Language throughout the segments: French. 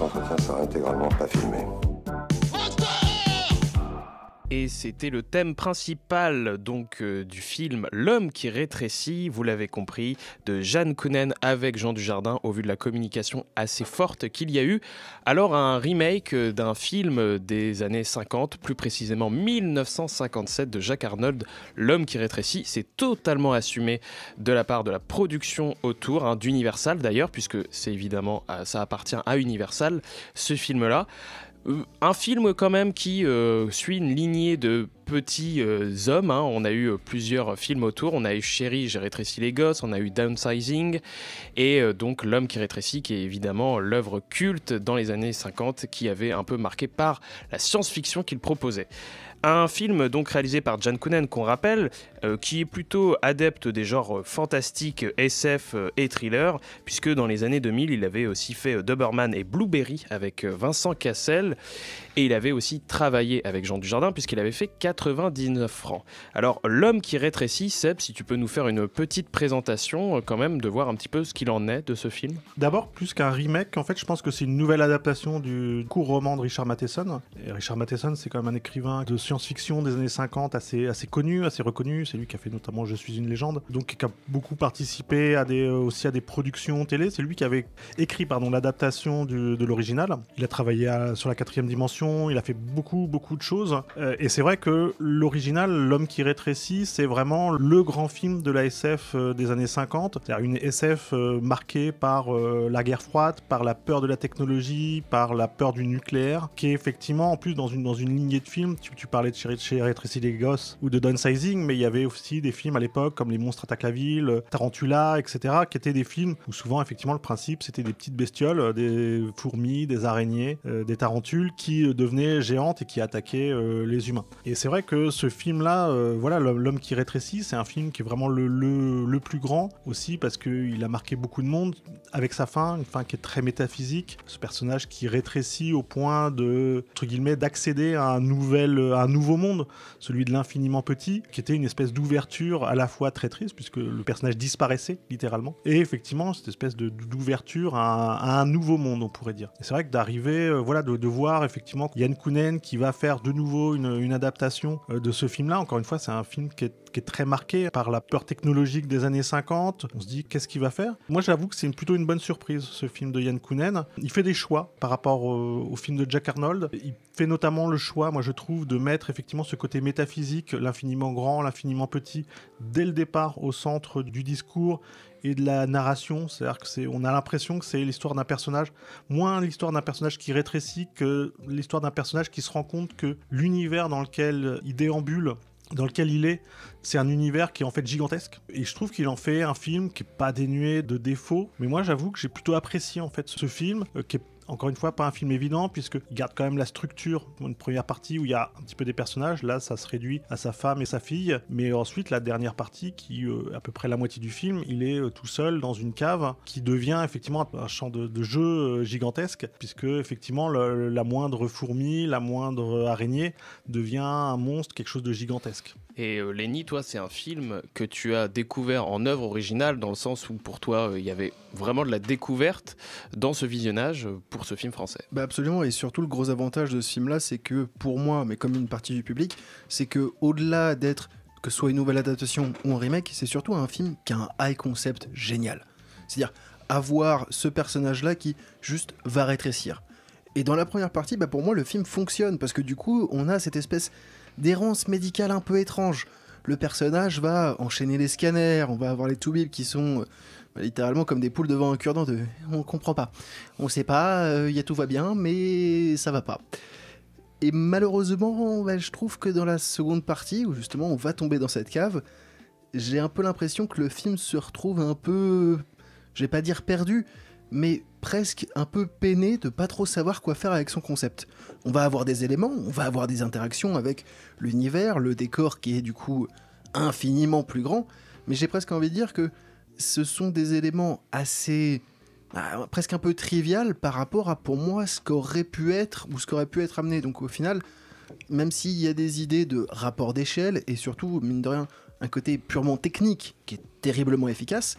entretien sera intégralement pas filmé. Et c'était le thème principal donc du film L'homme qui rétrécit, vous l'avez compris, de Jeanne Kounen avec Jean Dujardin, au vu de la communication assez forte qu'il y a eu. Alors un remake d'un film des années 50, plus précisément 1957 de Jacques Arnold, L'homme qui rétrécit, c'est totalement assumé de la part de la production autour, d'Universal d'ailleurs, puisque c'est évidemment, ça appartient à Universal, ce film-là. Un film quand même qui suit une lignée de petits hommes. On a eu plusieurs films autour. On a eu Chérie, j'ai rétréci les gosses. On a eu Downsizing. Et donc L'homme qui rétrécit, qui est évidemment l'œuvre culte dans les années 50, qui avait un peu marqué par la science-fiction qu'il proposait. Un film donc réalisé par Jeanne Kounen, qu'on rappelle, qui est plutôt adepte des genres fantastiques, SF et thriller, puisque dans les années 2000, il avait aussi fait Doberman et Blueberry avec Vincent Cassel, et il avait aussi travaillé avec Jean Dujardin, puisqu'il avait fait 99 francs. Alors, L'homme qui rétrécit, Seb, si tu peux nous faire une petite présentation, quand même, de voir un petit peu ce qu'il en est de ce film. D'abord, plus qu'un remake, en fait, je pense que c'est une nouvelle adaptation du court roman de Richard Matheson. Et Richard Matheson, c'est quand même un écrivain de science-fiction des années 50 assez connu, assez reconnu. C'est lui qui a fait notamment Je suis une légende, donc qui a beaucoup participé aussi à des productions télé. C'est lui qui avait écrit l'adaptation de l'original. Il a travaillé sur la 4e dimension, il a fait beaucoup de choses. Et c'est vrai que l'original, L'homme qui rétrécit, c'est vraiment le grand film de la SF des années 50. C'est-à-dire une SF marquée par la guerre froide, par la peur de la technologie, par la peur du nucléaire, qui est effectivement en plus dans une lignée de films. Tu parlais de Chez rétréci les gosses ou de Downsizing, mais il y avait aussi des films à l'époque comme Les monstres attaquent la ville, Tarantula, etc., qui étaient des films où souvent effectivement le principe c'était des petites bestioles, des fourmis, des araignées, des tarentules qui devenaient géantes et qui attaquaient les humains. Et c'est vrai que ce film-là, L'homme qui rétrécit, c'est un film qui est vraiment le plus grand aussi parce qu'il a marqué beaucoup de monde avec sa fin, une fin qui est très métaphysique. Ce personnage qui rétrécit au point de, entre guillemets, d'accéder à un nouveau monde, celui de l'infiniment petit, qui était une espèce d'ouverture à la fois très triste puisque le personnage disparaissait littéralement, et effectivement cette espèce d'ouverture à un nouveau monde, on pourrait dire. Et c'est vrai que d'arriver, de voir effectivement Yann Kounen qui va faire de nouveau une adaptation de ce film-là. Encore une fois, c'est un film qui est très marqué par la peur technologique des années 50. On se dit, qu'est-ce qu'il va faire ? Moi, j'avoue que c'est plutôt une bonne surprise, ce film de Yann Kounen. Il fait des choix par rapport au film de Jack Arnold. Il fait notamment le choix, moi je trouve, de mettre effectivement ce côté métaphysique, l'infiniment grand, l'infiniment petit, dès le départ au centre du discours et de la narration. C'est-à-dire qu'on a l'impression que c'est l'histoire d'un personnage, moins l'histoire d'un personnage qui rétrécit que l'histoire d'un personnage qui se rend compte que l'univers dans lequel il déambule, dans lequel il est, c'est un univers qui est en fait gigantesque. Et je trouve qu'il en fait un film qui est pas dénué de défauts. Mais moi, j'avoue que j'ai plutôt apprécié en fait ce film, qui est encore une fois pas un film évident puisqu'il garde quand même la structure d'une première partie où il y a un petit peu des personnages. Là, ça se réduit à sa femme et sa fille. Mais ensuite, la dernière partie, qui à peu près la moitié du film, il est tout seul dans une cave qui devient effectivement un champ de jeu gigantesque puisque effectivement la moindre fourmi, la moindre araignée devient un monstre, quelque chose de gigantesque. Et Lenny, toi, c'est un film que tu as découvert en œuvre originale, dans le sens où pour toi, il y avait vraiment de la découverte dans ce visionnage pour ce film français. Absolument, et surtout le gros avantage de ce film-là, c'est que pour moi, mais comme une partie du public, c'est que au-delà d'être que ce soit une nouvelle adaptation ou un remake, c'est surtout un film qui a un high concept génial. C'est-à-dire avoir ce personnage-là qui juste va rétrécir. Et dans la première partie, pour moi, le film fonctionne, parce que du coup, on a cette espèce d'errance médicale un peu étrange. Le personnage va enchaîner les scanners, on va avoir les toubibs qui sont littéralement comme des poules devant un cure-dent. On comprend pas, on sait pas, tout va bien, mais ça va pas. Et malheureusement, je trouve que dans la seconde partie, où justement on va tomber dans cette cave, j'ai un peu l'impression que le film se retrouve un peu, je vais pas dire perdu, mais presque un peu peiné de pas trop savoir quoi faire avec son concept. On va avoir des éléments, on va avoir des interactions avec l'univers, le décor qui est du coup infiniment plus grand, mais j'ai presque envie de dire que ce sont des éléments assez... presque un peu trivial par rapport à, pour moi, ce qu'aurait pu être ou ce qu'aurait pu être amené. Donc au final, même s'il y a des idées de rapport d'échelle et surtout, mine de rien, un côté purement technique qui est terriblement efficace,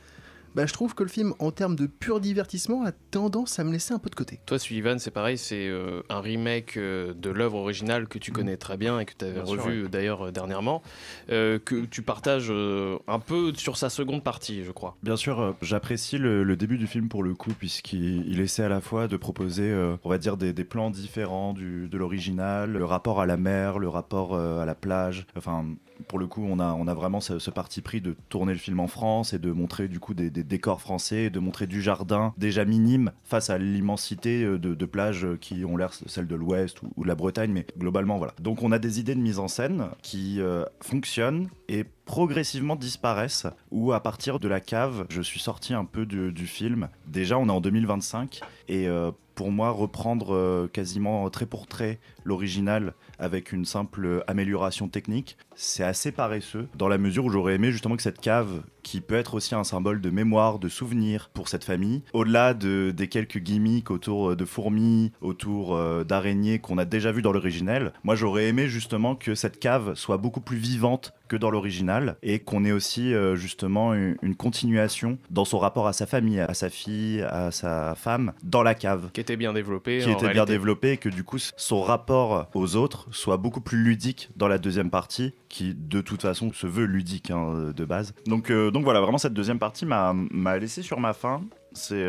bah, je trouve que le film, en termes de pur divertissement, a tendance à me laisser un peu de côté. Toi, Sullivan, c'est pareil, c'est un remake de l'œuvre originale que tu connais très bien et que tu avais revu d'ailleurs dernièrement, que tu partages un peu sur sa seconde partie, je crois. Bien sûr, j'apprécie le début du film pour le coup, puisqu'il essaie à la fois de proposer, on va dire, des plans différents de l'original, le rapport à la mer, le rapport à la plage. Enfin, pour le coup, on a vraiment ce parti pris de tourner le film en France et de montrer du coup des décors français, de montrer du jardin déjà minime face à l'immensité de plages qui ont l'air celles de l'Ouest ou de la Bretagne, mais globalement voilà. Donc on a des idées de mise en scène qui fonctionnent et progressivement disparaissent, où à partir de la cave, je suis sorti un peu du film. Déjà, on est en 2025 et pour moi, reprendre quasiment trait pour trait l'original avec une simple amélioration technique, c'est assez paresseux, dans la mesure où j'aurais aimé justement que cette cave, qui peut être aussi un symbole de mémoire, de souvenir pour cette famille, au-delà des quelques gimmicks autour de fourmis, autour d'araignées qu'on a déjà vu dans l'original, moi j'aurais aimé justement que cette cave soit beaucoup plus vivante que dans l'original, et qu'on ait aussi justement une continuation dans son rapport à sa famille, à sa fille, à sa femme, dans la cave. Qui était bien développé. Bien développé, et que du coup son rapport aux autres soit beaucoup plus ludique dans la deuxième partie, qui de toute façon se veut ludique de base. Donc voilà, vraiment cette deuxième partie m'a laissé sur ma faim. C'est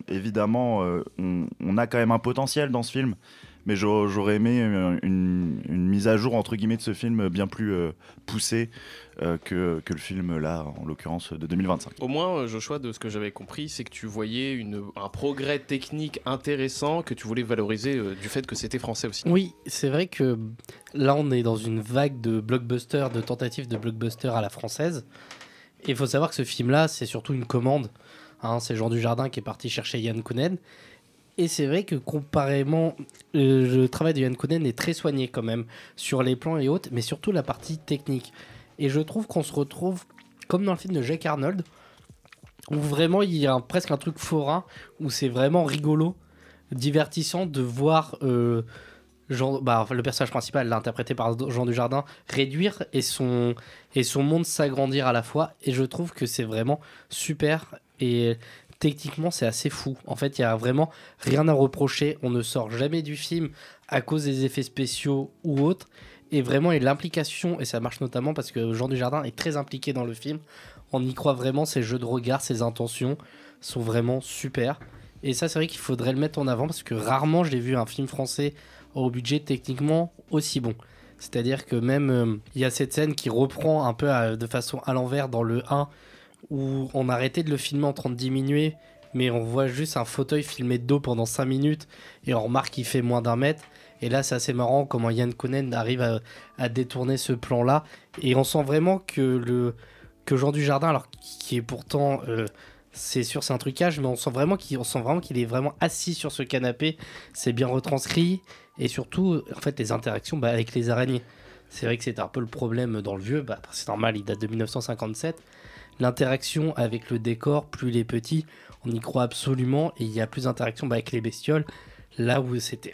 évidemment, on a quand même un potentiel dans ce film, mais j'aurais aimé une mise à jour entre guillemets de ce film bien plus poussée que le film là, en l'occurrence de 2025. Au moins, Joshua, de ce que j'avais compris, c'est que tu voyais un progrès technique intéressant, que tu voulais valoriser du fait que c'était français aussi. Oui, c'est vrai que là on est dans une vague de blockbusters, de tentatives de blockbusters à la française. Et il faut savoir que ce film-là, c'est surtout une commande. C'est Jean Dujardin qui est parti chercher Yann Kounen. Et c'est vrai que comparément, le travail de Yann Kounen est très soigné quand même, sur les plans et autres, mais surtout la partie technique. Et je trouve qu'on se retrouve comme dans le film de Jack Arnold, où vraiment il y a presque un truc forain, où c'est vraiment rigolo, divertissant de voir le personnage principal, là, interprété par Jean Dujardin, réduire et son monde s'agrandir à la fois. Et je trouve que c'est vraiment super. Et techniquement, c'est assez fou. En fait, il n'y a vraiment rien à reprocher. On ne sort jamais du film à cause des effets spéciaux ou autres. Et vraiment, et l'implication, et ça marche notamment parce que Jean Dujardin est très impliqué dans le film. On y croit vraiment, ses jeux de regard, ses intentions sont vraiment super. Et ça, c'est vrai qu'il faudrait le mettre en avant parce que rarement j'ai vu un film français au budget techniquement aussi bon. C'est-à-dire que même, il y a cette scène qui reprend un peu de façon à l'envers dans le 1, où on a arrêté de le filmer en train de diminuer, mais on voit juste un fauteuil filmé de dos pendant 5 minutes, et on remarque qu'il fait moins d'1 mètre. Et là, c'est assez marrant comment Yann Kounen arrive à détourner ce plan-là. Et on sent vraiment que Jean Dujardin, alors qui est pourtant... c'est sûr, c'est un trucage, mais on sent vraiment qu'il est vraiment assis sur ce canapé. C'est bien retranscrit. Et surtout, en fait, les interactions avec les araignées. C'est vrai que c'était un peu le problème dans le vieux. C'est normal, il date de 1957. L'interaction avec le décor, plus il est petit, on y croit absolument. Et il y a plus d'interaction avec les bestioles. Là où c'était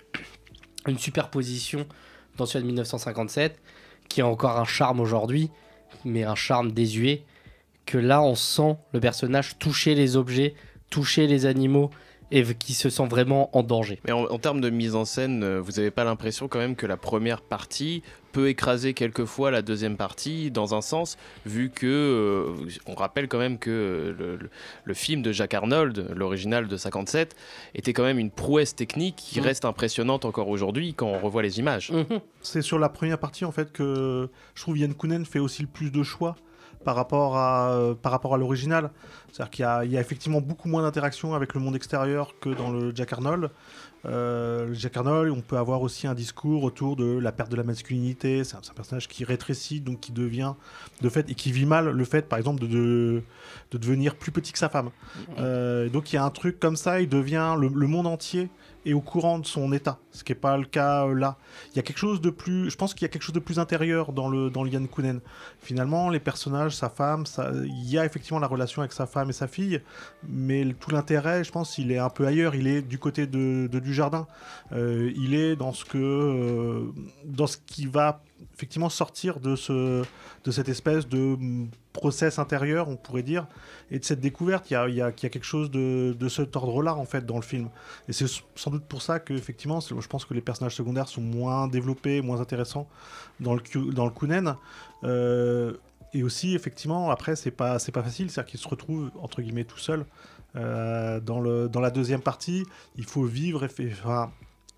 une superposition dans celui de 1957, qui a encore un charme aujourd'hui, mais un charme désuet. Que là, on sent le personnage toucher les objets, toucher les animaux, et qui se sent vraiment en danger. Mais en termes de mise en scène, vous n'avez pas l'impression quand même que la première partie peut écraser quelquefois la deuxième partie, dans un sens, vu que, on rappelle quand même que le film de Jack Arnold, l'original de 57, était quand même une prouesse technique qui reste impressionnante encore aujourd'hui quand on revoit les images. C'est sur la première partie en fait que je trouve Yann Kounen fait aussi le plus de choix par rapport à l'original. C'est-à-dire qu'il y a effectivement beaucoup moins d'interaction avec le monde extérieur que dans le Jack Arnold. Le Jack Arnold, on peut avoir aussi un discours autour de la perte de la masculinité. C'est un personnage qui rétrécit, donc qui devient de fait, et qui vit mal le fait, par exemple, de devenir plus petit que sa femme. Donc il y a un truc comme ça, il devient le monde entier est au courant de son état, ce qui n'est pas le cas là. Il y a quelque chose de plus, je pense qu'il y a quelque chose de plus intérieur dans le Yann Kounen. Finalement, les personnages, sa femme, il y a effectivement la relation avec sa femme et sa fille, mais tout l'intérêt, je pense, il est un peu ailleurs. Il est du côté de Dujardin. Il est dans ce qui va effectivement sortir de cette espèce de process intérieur, on pourrait dire, et de cette découverte. Il y a quelque chose de cet ordre-là, en fait, dans le film. Et c'est sans doute pour ça qu'effectivement, je pense que les personnages secondaires sont moins développés, moins intéressants dans le Kounen. Et aussi, effectivement, après, c'est pas facile, c'est-à-dire qu'il se retrouve, entre guillemets, tout seul. Dans la deuxième partie, il faut vivre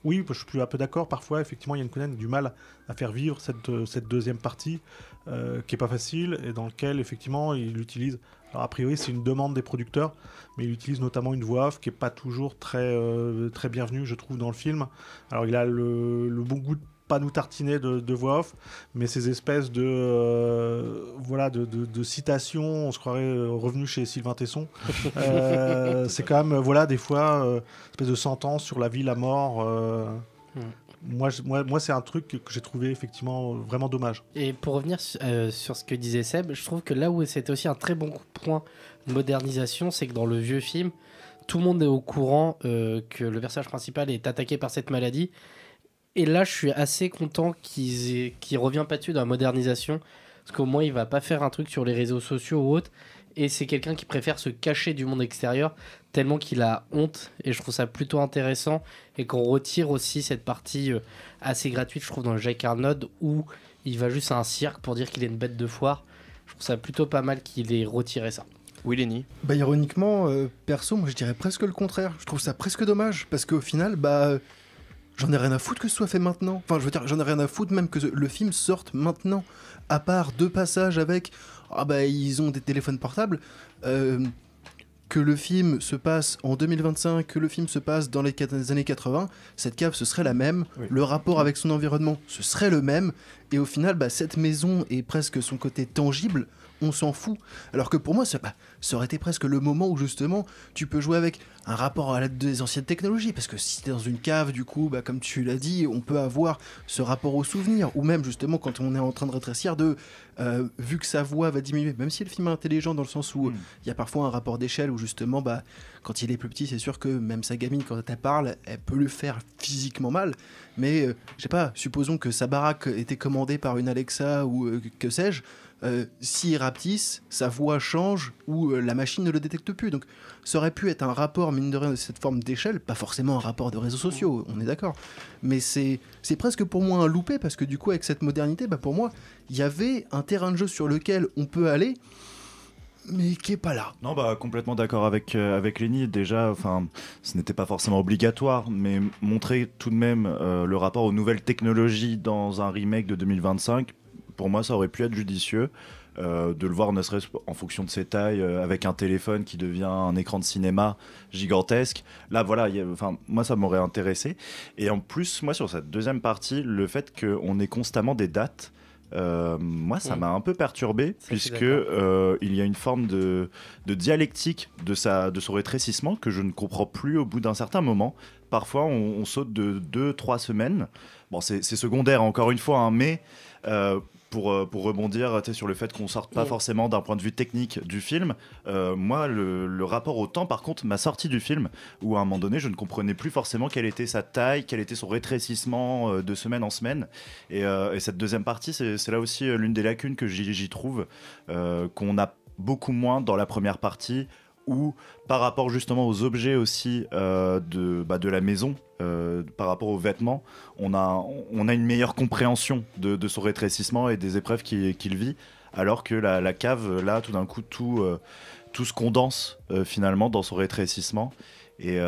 oui, je suis un peu d'accord. Parfois, effectivement, Yann Kounen a du mal à faire vivre cette deuxième partie qui est pas facile et dans lequel, effectivement, il utilise... Alors, a priori, c'est une demande des producteurs, mais il utilise notamment une voix off qui est pas toujours très bienvenue, je trouve, dans le film. Alors, il a le bon goût de pas nous tartiner de voix off, mais ces espèces de citations, on se croirait revenu chez Sylvain Tesson. C'est quand même, des fois, une espèce de sentence sur la vie, la mort. Moi, c'est un truc que j'ai trouvé effectivement vraiment dommage. Et pour revenir sur ce que disait Seb, je trouve que là où c'était aussi un très bon point de modernisation, c'est que dans le vieux film, tout le monde est au courant que le personnage principal est attaqué par cette maladie. Et là, je suis assez content qu'il revient pas dessus dans la modernisation, parce qu'au moins, il va pas faire un truc sur les réseaux sociaux ou autre. Et c'est quelqu'un qui préfère se cacher du monde extérieur, tellement qu'il a honte. Et je trouve ça plutôt intéressant. Et qu'on retire aussi cette partie assez gratuite, je trouve, dans le Jack Arnold, où il va juste à un cirque pour dire qu'il est une bête de foire. Je trouve ça plutôt pas mal qu'il ait retiré ça. Oui, Lenny. Ironiquement, perso, moi je dirais presque le contraire. Je trouve ça presque dommage, parce qu'au final, j'en ai rien à foutre que ce soit fait maintenant. Enfin, je veux dire, j'en ai rien à foutre même que le film sorte maintenant. À part 2 passages avec... ils ont des téléphones portables. Que le film se passe en 2025, que le film se passe dans les années 80, cette cave, ce serait la même. Oui. Le rapport avec son environnement, ce serait le même. Et au final, cette maison et presque son côté tangible, on s'en fout. Alors que pour moi, ça aurait été presque le moment où justement tu peux jouer avec un rapport à l'aide des anciennes technologies, parce que si t'es dans une cave, du coup, comme tu l'as dit, on peut avoir ce rapport au souvenir, ou même justement quand on est en train de rétrécir, vu que sa voix va diminuer, même si le film est intelligent dans le sens où il y a parfois un rapport d'échelle où justement, quand il est plus petit, c'est sûr que même sa gamine, quand elle parle, elle peut le faire physiquement mal, mais je sais pas, supposons que sa baraque était commandée par une Alexa ou que sais-je, s'il rapetisse, sa voix change ou la machine ne le détecte plus. Donc ça aurait pu être un rapport, mine de rien, de cette forme d'échelle, pas forcément un rapport de réseaux sociaux, on est d'accord. Mais c'est presque pour moi un loupé, parce que du coup, avec cette modernité, pour moi, il y avait un terrain de jeu sur lequel on peut aller, mais qui est pas là. Non, complètement d'accord avec Lenny. Déjà, ce n'était pas forcément obligatoire, mais montrer tout de même le rapport aux nouvelles technologies dans un remake de 2025, pour moi, ça aurait pu être judicieux. De le voir ne serait-ce en fonction de ses tailles, avec un téléphone qui devient un écran de cinéma gigantesque. Là, voilà, moi, ça m'aurait intéressé. Et en plus, moi, sur cette deuxième partie, le fait qu'on ait constamment des dates, moi, ça m'a un peu perturbé, puisque il y a une forme de dialectique de son rétrécissement que je ne comprends plus au bout d'un certain moment. Parfois, on saute de 2-3 semaines. Bon, c'est secondaire, encore une fois, mais... Pour rebondir sur le fait qu'on sorte pas forcément d'un point de vue technique du film, moi le rapport au temps par contre m'a sorti du film, où à un moment donné je ne comprenais plus forcément quelle était sa taille, quel était son rétrécissement de semaine en semaine, et cette deuxième partie c'est là aussi l'une des lacunes que j'y trouve, qu'on a beaucoup moins dans la première partie, ou par rapport justement aux objets aussi de la maison, par rapport aux vêtements, on a une meilleure compréhension de son rétrécissement et des épreuves qu'il vit, alors que la cave, là, tout d'un coup, tout se condense finalement dans son rétrécissement, et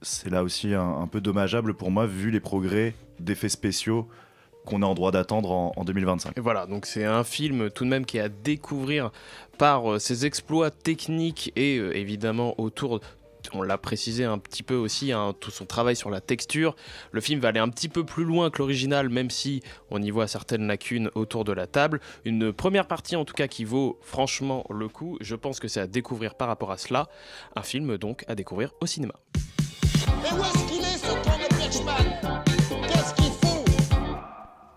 c'est là aussi un peu dommageable pour moi, vu les progrès d'effets spéciaux qu'on est en droit d'attendre en 2025. Et voilà, donc c'est un film tout de même qui est à découvrir par ses exploits techniques et évidemment autour, on l'a précisé un petit peu aussi, tout son travail sur la texture. Le film va aller un petit peu plus loin que l'original, même si on y voit certaines lacunes autour de la table. Une première partie en tout cas qui vaut franchement le coup. Je pense que c'est à découvrir par rapport à cela. Un film donc à découvrir au cinéma.